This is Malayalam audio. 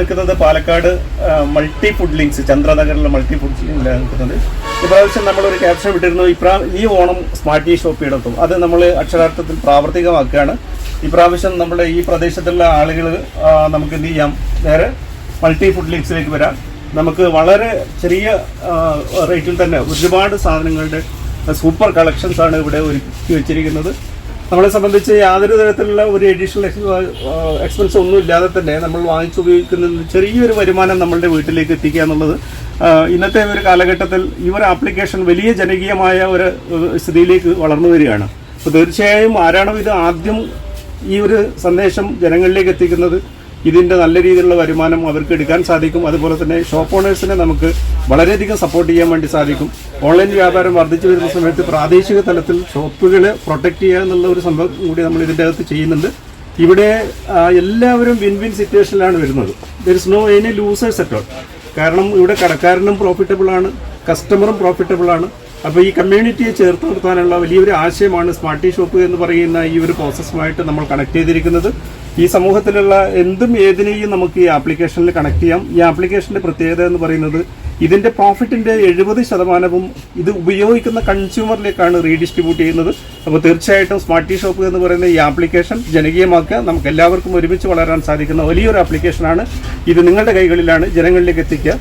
നിൽക്കുന്നത് പാലക്കാട് മൾട്ടി ഫുഡ് ലിങ്ക്സ്, ചന്ദ്രനഗറിലെ മൾട്ടി ഫുഡ് ലിങ്കിലാണ് നിൽക്കുന്നത്. ഇപ്രാവശ്യം നമ്മളൊരു ക്യാപ്ഷൻ വിട്ടിരുന്നു, ഈ ഓണം സ്മാർട്ട് ടീ ഷോപ്പ് നടത്തും. അത് നമ്മൾ അക്ഷരാർത്ഥത്തിൽ പ്രാവർത്തികമാക്കുകയാണ്. ഇപ്രാവശ്യം നമ്മുടെ ഈ പ്രദേശത്തുള്ള ആളുകൾ നമുക്ക് എന്ത് ചെയ്യാം, നേരെ മൾട്ടി ഫുഡ് ലിങ്ക്സിലേക്ക് വരാം. നമുക്ക് വളരെ ചെറിയ റേറ്റിൽ തന്നെ ഒരുപാട് സാധനങ്ങളുടെ സൂപ്പർ കളക്ഷൻസാണ് ഇവിടെ ഒരുക്കി വെച്ചിരിക്കുന്നത്. നമ്മളെ സംബന്ധിച്ച് യാതൊരു തരത്തിലുള്ള ഒരു അഡീഷണൽ എക്സ്പെൻസ് ഒന്നും ഇല്ലാതെ തന്നെ നമ്മൾ വാങ്ങിച്ചുപയോഗിക്കുന്ന ചെറിയൊരു വരുമാനം നമ്മളുടെ വീട്ടിലേക്ക് എത്തിക്കുക എന്നുള്ളത് ഇന്നത്തെ ഒരു കാലഘട്ടത്തിൽ ഈ ഒരു ആപ്ലിക്കേഷൻ വലിയ ജനകീയമായ ഒരു സ്ഥിതിയിലേക്ക് വളർന്നു വരികയാണ്. അപ്പോൾ തീർച്ചയായും ആരാണോ ഇത് ആദ്യം ഈ ഒരു സന്ദേശം ജനങ്ങളിലേക്ക് എത്തിക്കുന്നത്, ഇതിൻ്റെ നല്ല രീതിയിലുള്ള വരുമാനം അവർക്ക് എടുക്കാൻ സാധിക്കും. അതുപോലെ തന്നെ ഷോപ്പ് ഓണേഴ്സിനെ നമുക്ക് വളരെയധികം സപ്പോർട്ട് ചെയ്യാൻ വേണ്ടി സാധിക്കും. ഓൺലൈൻ വ്യാപാരം വർദ്ധിച്ചു വരുന്ന സമയത്ത് പ്രാദേശിക തലത്തിൽ ഷോപ്പുകളെ പ്രൊട്ടക്റ്റ് ചെയ്യുക എന്നുള്ള ഒരു സംഭവം കൂടി നമ്മൾ ഇതിൻ്റെ അകത്ത് ചെയ്യുന്നുണ്ട്. ഇവിടെ എല്ലാവരും വിൻ വിൻ സിറ്റുവേഷനിലാണ് വരുന്നത്. There is no any losers at all. കാരണം ഇവിടെ കടക്കാരനും പ്രോഫിറ്റബിൾ ആണ്, കസ്റ്റമറും പ്രോഫിറ്റബിൾ ആണ്. അപ്പോൾ ഈ കമ്മ്യൂണിറ്റിയെ ചേർത്ത് നിർത്താനുള്ള വലിയൊരു ആശയമാണ് സ്മാർട്ട് ടീ ഷോപ്പ് എന്ന് പറയുന്ന ഈ ഒരു പ്രോസസ്സുമായിട്ട് നമ്മൾ കണക്ട് ചെയ്തിരിക്കുന്നത്. ഈ സമൂഹത്തിലുള്ള എന്തും ഏതിനെയും നമുക്ക് ഈ ആപ്ലിക്കേഷനിൽ കണക്ട് ചെയ്യാം. ഈ ആപ്ലിക്കേഷൻ്റെ പ്രത്യേകത എന്ന് പറയുന്നത് ഇതിൻ്റെ പ്രോഫിറ്റിൻ്റെ 70% ഇത് ഉപയോഗിക്കുന്ന കൺസ്യൂമറിലേക്കാണ് റീഡിസ്ട്രിബ്യൂട്ട് ചെയ്യുന്നത്. അപ്പോൾ തീർച്ചയായിട്ടും സ്മാർട്ട് ടീ ഷോപ്പ് എന്ന് പറയുന്ന ഈ ആപ്ലിക്കേഷൻ ജനകീയമാക്കുക, നമുക്ക് എല്ലാവർക്കും ഒരുമിച്ച് വളരാൻ സാധിക്കുന്ന വലിയൊരു ആപ്ലിക്കേഷനാണ് ഇത്. നിങ്ങളുടെ കൈകളിലാണ്, ജനങ്ങളിലേക്ക് എത്തിക്കുക.